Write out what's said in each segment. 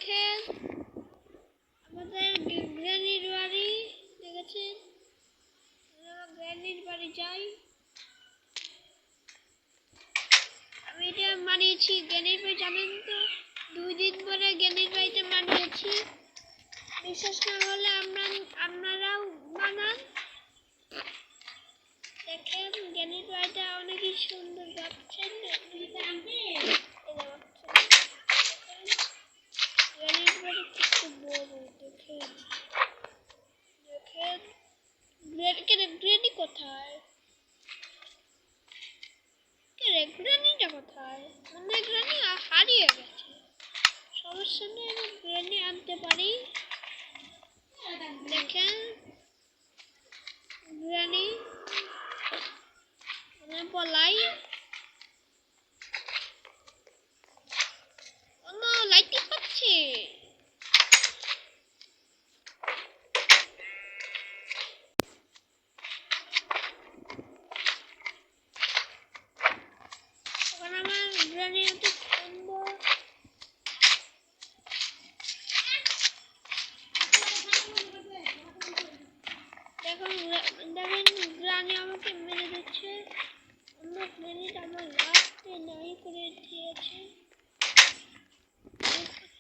দেখেন আমাদের গ্র্যানির বাড়ি দেখেছেন। গ্র্যানির বাড়ি যাই। আমি এটা মানিয়েছি গ্র্যানির বাড়ি, জানেন তো 2 দিন পরে গ্র্যানির বাড়িতে মানিয়েছি। বিশ্বাস না হলে আপনারাও বানান। দেখেন গ্র্যানির বাড়িটা অনেকই সুন্দর লাগছেন। গ্র্যানির বাড়ি খুব বড়। দেখেন গ্র্যানি কোথায়? গ্র্যানিটা কোথায়? মনে গ্র্যানি হারিয়ে গেছে। সমস্যা নেই, আমি গ্র্যানি আনতে পারি। দেখেন গ্র্যানি পলাই। লাইটিং পাচ্ছে। আমার গ্র্যানি এত সুন্দর। দেখেন গ্র্যানি আমাকে মেরে দিচ্ছে। অন্য গ্র্যানিটা আমার লাস্টে নাই করে দিয়েছে।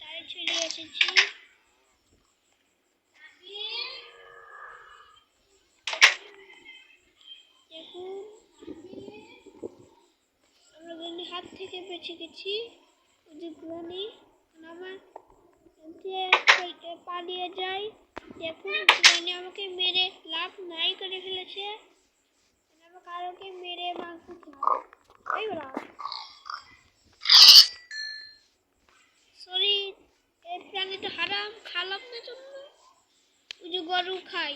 তাই চলে এসেছি। দেখুন আমরা গ্র্যানি হাত থেকে বেঁচে গেছি। ওই যে গ্র্যানি আমার পালিয়ে যায়। দেখুন গ্র্যানি আমাকে মেরে লাভ নাই করে ফেলেছে। আমাকে আরোকে মেরে মাংস খাই। সরি, এই প্রাণী তো হারাম, খালাম না জন্য। ওই যে গরু খাই।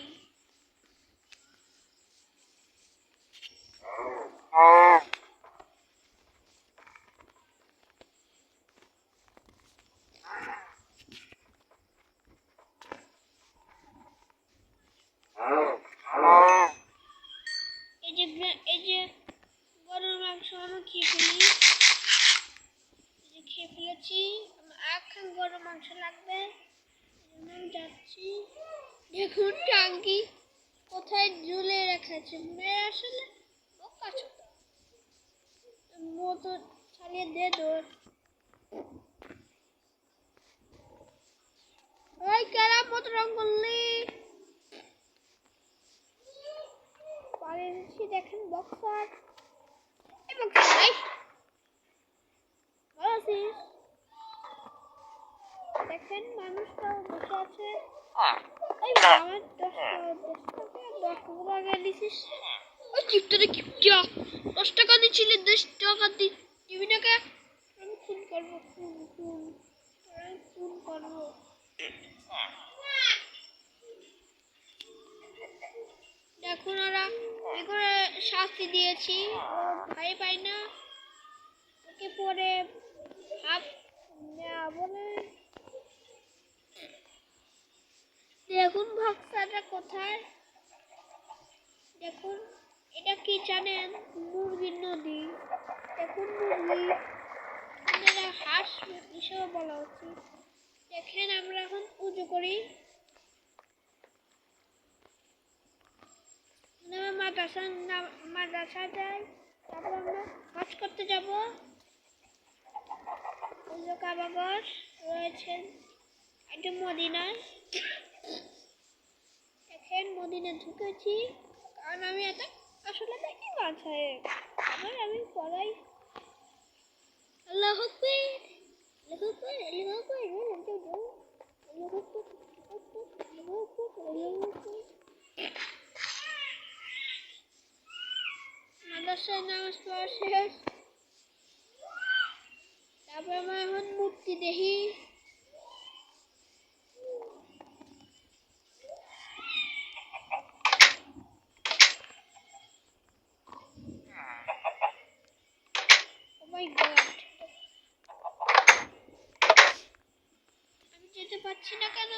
এই যে গরুর মাংস আমি খেয়ে ফেলেছি। এখন গরুর মাংস লাগবে, আমি যাচ্ছি। দেখুন টাঙ্কি কোথায় ঝুলে রেখেছে। মেয়ে আসলে বোকা ছোট মোটর চালিয়ে দে দৌড়। ওই কারা মোটর রং করলি পালিয়েছি। দেখেন বক্সার এবং দেখেন মানুষটাও বসে আছে। আমার 10 টাকা দিছিস। ওই কিপটারে কিপটা 10 টাকা দিচ্ছিলে, 10 টাকা দিবি না কে? আমি খুন করবো, খুন করবো। দেখুন ওরা কি করে শাস্তি দিয়েছি, ভয় পাই না। ওকে পরে হাফ বলে। দেখুন বক্সারটা কোথায়। দেখুন এটা কি জানেন? মুরগির নদী। দেখুন মুরগি, হাঁস হিসেবে বলা উচিত। দেখেন আমরা এখন পুজো করি। মাদ্রাসা যাই, তারপর আমরা হজ করতে যাব। কাবাগর রয়েছেন একটু মদিনায়। দেখেন মদিনায় ঢুকেছি, কারণ আমি এটা আসলে দেখি বাসায় আবার আমি পড়াই। আল্লাহ আকবার, আল্লাহু আকবার, আল্লাহু আকবার, আল্লাহু আকবার, আল্লাহু আকবার। মাদ্রাসায় নামাজ পড়া শেষ। তারপর আমরা এখন মূর্তি দেখি। আমি যেতে পারছি না কেন?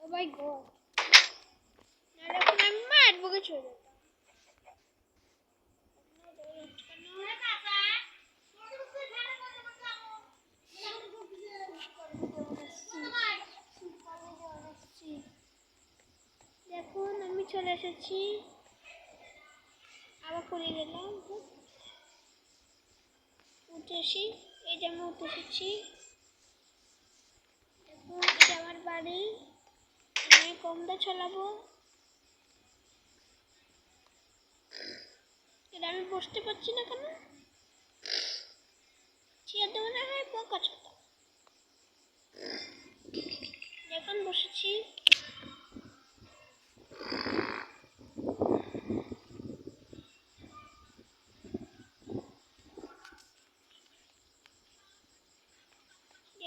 ও মাই গড, না এখন আমি মারবো কে চলে। চলে এসেছি, আবার পড়ে গেলাম। উঠে আসি, এই যে আমি উঠে এসেছি। এখন এটা আমার বাড়ি, আমি কমটা চালাবো। এটা আমি বসতে পারছি না কেন? চেয়ার দেবো না, হয় বকা চোদা। এখন বসেছি।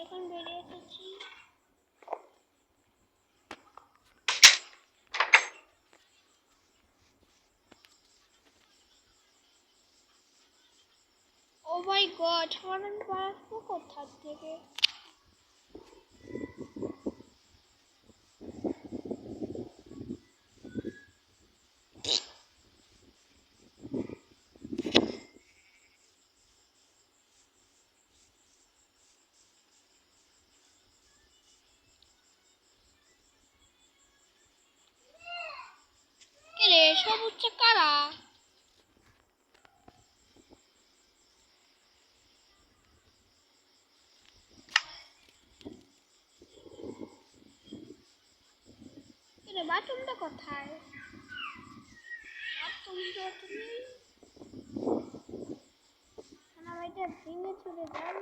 এখন বেরিয়ে এসেছি। ও মাই গড, হর্ন বাজবো কোথা থেকে? কে রে, সব হচ্ছে কারা? কে রে, বাথরুমটা কোথায়? বাথরুমটা তুমি আমার এটা ভেঙে চলে যাই।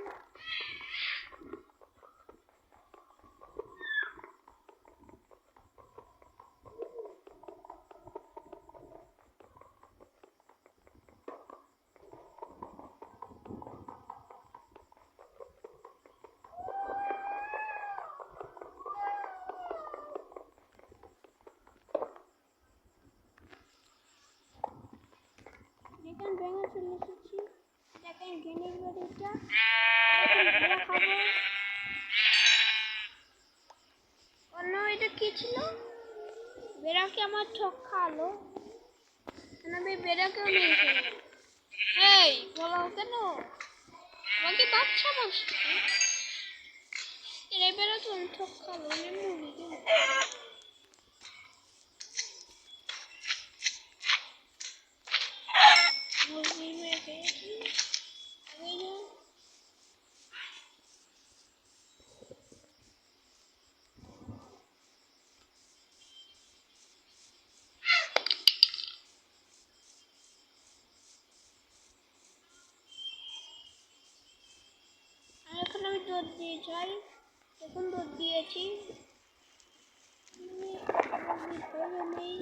দেখেন ভেঙে চলে এসেছি। দেখেন গেনের বাড়িটা, খাবো। অন্য এটা কি ছিল? বেড়াকে আমার ঠক খাওয়ালো, আমি বেড়াকেও নিয়েছি। এই বলো কেন আমাকে বাচ্চা বসছে? এরা বেড়া তো আমি ঠক খাবো, আমি মুরগি কেন? মুরগি মেরে খেয়েছি আমি না। আর এখন আমি দুধ দিয়ে যাই। এখন দুধ দিয়েছি, নেই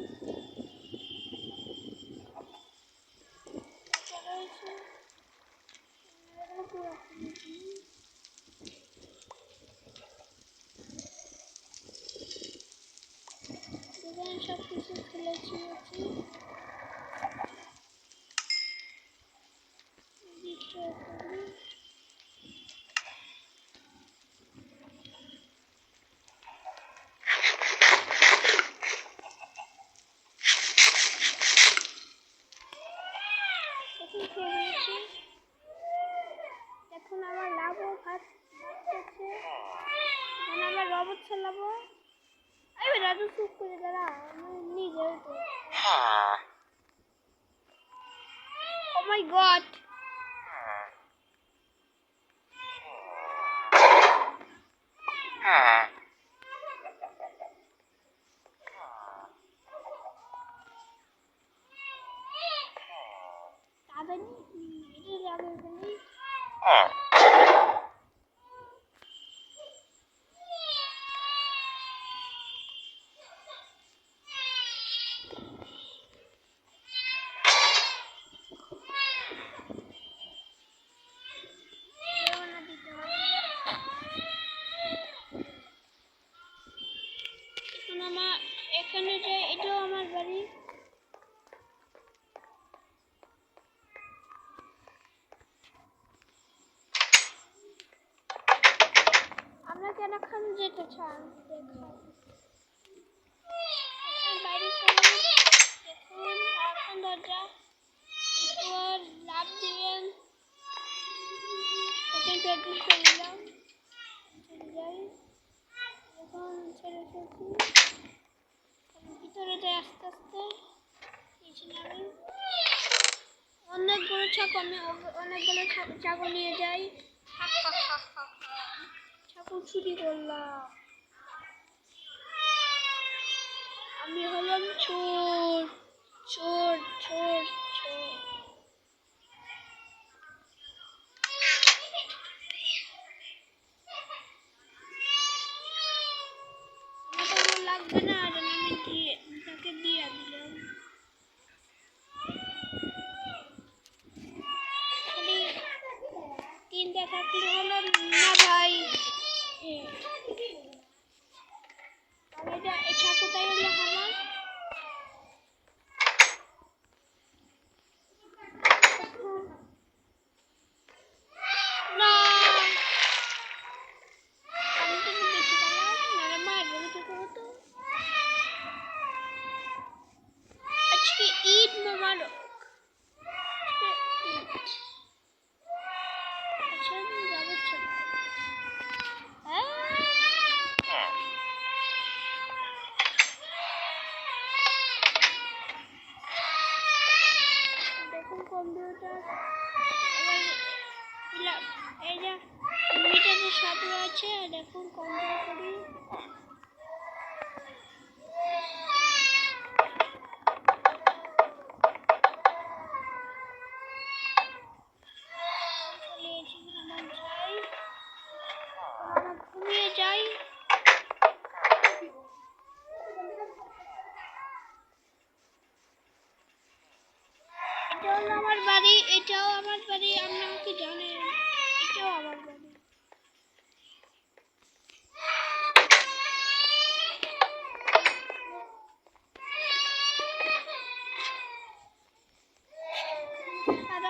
সব কিছু খুলেছি। এখন আমার লাভও ভাবতেছে, এখন আমার রবট চালাবো। আমি রাজু চুপ করে দাঁড়া, আমি নিজে ও মাই গড। এখানে যে এটাও আমার বাড়ি। আমরা কেন যেতে চান? বাইরে চলে দেখুন, এখন দরজা এরপর লাভ দিবেন। ওখানে প্র্যাকটিস করে নিলাম, চলে যাই। এখন ছেড়ে এসেছি, ভিতরে যাই আস্তে আস্তে। নিচে নামি। অনেকগুলো ছাগল নিয়ে যাই। ছাগল চুরি করলাম। আমি হলাম চোর চোর চোর চোর। আমার লাগবে না, আমি তাকে দিয়ে দিলাম। তিনটা থাকলে হলো না ভাই। এই ছাকুটাই হলো আমার। না আমি তো বেশি পেলাম না, মারবো তোকে হতো। আজকে ঈদ মোবারক। আচ্ছা যাবে চল। দেখুন কম্পিউটার এই যে মিটারে সাথে আছে। দেখুন কম্পিউটার করি। ঘুমিয়ে যাই। এটা হলো আমার বাড়ি, এটাও আমার বাড়ি। আপনারা কি জানেন এটাও আমার বাড়ি? আর